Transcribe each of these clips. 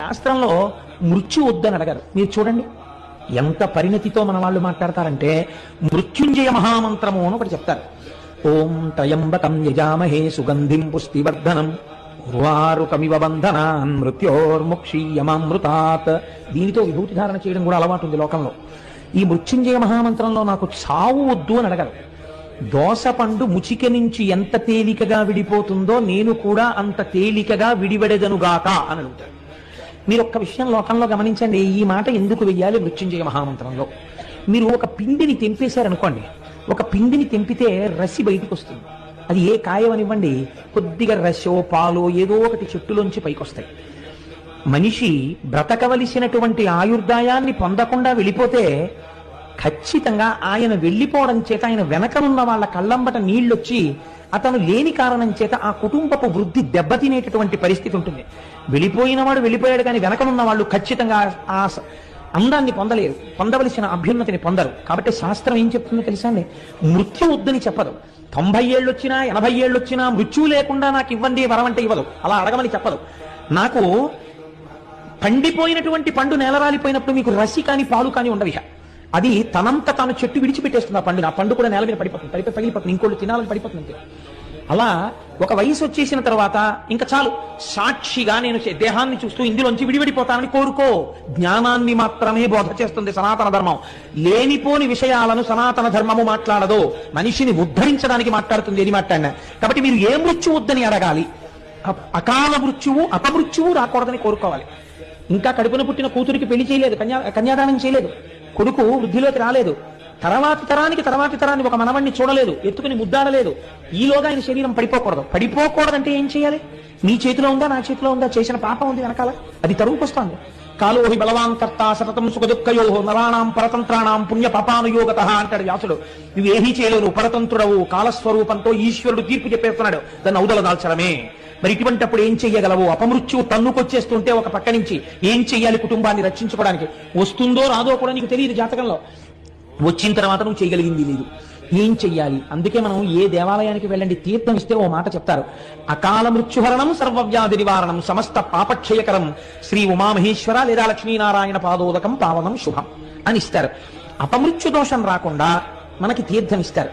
శాస్త్రంలో మృత్యు వద్దని అడగారు. మీరు చూడండి ఎంత పరిణతితో మన వాళ్ళు మాట్లాడతారంటే, మృత్యుంజయ మహామంత్రము అని ఒకటి చెప్తారు. ఓం త్రయంబకం యజామహే సుగంధిం పుష్టివర్ధనం ఉర్వారుకమివ బంధనాన్ మృత్యోర్ముక్షీయమామృతాత్. దీనితో విభూతి ధారణ చేయడం కూడా అలవాటు ఉంది లోకంలో. ఈ మృత్యుంజయ మహామంత్రంలో నాకు చావు వద్దు అని అడగారు. దోసపండు ముచిక నుంచి ఎంత తేలికగా విడిపోతుందో నేను కూడా అంత తేలికగా విడివడెదనుగాక అని అడుగుతారు. మీరు ఒక్క విషయం లోకంలో గమనించండి, ఈ మాట ఎందుకు వెయ్యాలి మృత్యుంజయ మహామంత్రంలో? మీరు ఒక పిండిని తెంపేశారనుకోండి, ఒక పిండిని తెంపితే రసి బయటకు వస్తుంది. అది ఏ కాయవనివ్వండి, కొద్దిగా రసో పాలో ఏదో ఒకటి చెట్టులోంచి పైకి వస్తాయి. మనిషి బ్రతకవలసినటువంటి ఆయుర్దాయాన్ని పొందకుండా వెళ్ళిపోతే ఖచ్చితంగా ఆయన వెళ్ళిపోవడం చేత ఆయన వెనకనున్న వాళ్ళ కళ్ళంబట నీళ్ళొచ్చి అతను లేని కారణం చేత ఆ కుటుంబపు వృద్ధి దెబ్బతినేటటువంటి పరిస్థితి ఉంటుంది. వెళ్ళిపోయిన వాడు వెళ్ళిపోయాడు, కానీ వెనకనున్న వాళ్ళు ఖచ్చితంగా ఆ అందాన్ని పొందలేరు, పొందవలసిన అభ్యున్నతిని పొందరు. కాబట్టి శాస్త్రం ఏం చెప్తుందో తెలుసా అండి? మృత్యు వద్దని చెప్పదు. 90 ఏళ్ళు వచ్చినా 80 ఏళ్ళు వచ్చినా మృత్యువు లేకుండా నాకు ఇవ్వండి వరం అంటే ఇవ్వదు, అలా అడగమని చెప్పదు. నాకు పండిపోయినటువంటి పండు నేలరాలిపోయినప్పుడు మీకు రసి కానీ పాలు కానీ ఉండవు. అది తనంత తాను చెట్టు విడిచిపెట్టేస్తుంది. ఆ పండుని, ఆ పండు కూడా నేల మీద పడిపోతుంది, పగిలిపోతుంది, ఇంకోళ్ళు తినాలని పడిపోతుంది. అలా ఒక వయసు వచ్చేసిన తర్వాత ఇంకా చాలు, సాక్షిగా నేను దేహాన్ని చూస్తూ ఇందులోంచి విడివిడిపోతానని కోరుకో. జ్ఞానాన్ని మాత్రమే బోధ చేస్తుంది సనాతన ధర్మం. లేనిపోని విషయాలను సనాతన ధర్మము మాట్లాడదు, మనిషిని ఉద్ధరించడానికి మాట్లాడుతుంది. ఏది మాట్లాడినా. కాబట్టి మీరు ఏ మృత్యు వద్దని అడగాలి? అకాల మృత్యువు అపమృత్యువు రాకూడదని కోరుకోవాలి. ఇంకా కడుపున పుట్టిన కూతురికి పెళ్లి చేయలేదు, కన్యాదానం చేయలేదు, కొడుకు వృద్ధిలోకి రాలేదు, తర్వాతి తరాన్ని ఒక మనవణ్ణి చూడలేదు, ఎత్తుకుని ముద్దాడలేదు, ఈలోగా ఆయన శరీరం పడిపోకూడదంటే ఏం చేయాలి? నీ చేతిలో ఉందా, నా చేతిలో ఉందా? చేసిన పాపం ఉంది వెనకాల, అది తరువుకొస్తోంది. కాలోహి బలవాన్ కర్త సతతం సుఖదుఃఖయో నరాణాం పరతంత్రాణం పుణ్య పాపానుయోగత అంటాడు వ్యాసుడు. నువ్వేమీ చేయలేవు, పరతంత్రుడవు, కాలస్వరూపంతో ఈశ్వరుడు తీర్పు చెప్పేస్తున్నాడు, దాన్ని ఔదల దాల్చడమే. మరి ఇటువంటిప్పుడు ఏం చెయ్యగలవు? అపమృత్యువు తన్నుకొచ్చేస్తుంటే ఒక పక్క నుంచి ఏం చెయ్యాలి కుటుంబాన్ని రక్షించుకోవడానికి? వస్తుందో రాదో కూడా నీకు తెలియదు జాతకంలో, వచ్చిన తర్వాత నువ్వు చేయగలిగింది లేదు. ఏం చెయ్యాలి? అందుకే మనం ఏ దేవాలయానికి వెళ్ళండి, తీర్థం ఇస్తే ఓ మాట చెప్తారు. అకాల మృత్యుహరణం సర్వవ్యాధి నివారణం సమస్త పాపక్షయకరం శ్రీ ఉమామహేశ్వర లేదా లక్ష్మీనారాయణ పాదోదకం పావనం శుభం అని ఇస్తారు. అపమృత్యు దోషం రాకుండా మనకి తీర్థం ఇస్తారు.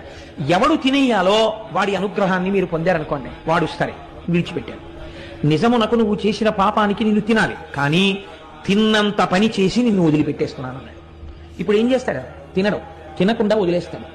ఎవడు తినేయాలో వాడి అనుగ్రహాన్ని మీరు పొందారనుకోండి, వాడు సరే విడిచిపెట్టారు. నిజమునకు నువ్వు చేసిన పాపానికి నిన్ను తినాలి, కానీ తిన్నంత పని చేసి నిన్ను వదిలిపెట్టేస్తున్నాను అన్నాడు. ఇప్పుడు ఏం చేస్తాడు? తినడం, తినకుండా వదిలేస్తాడు.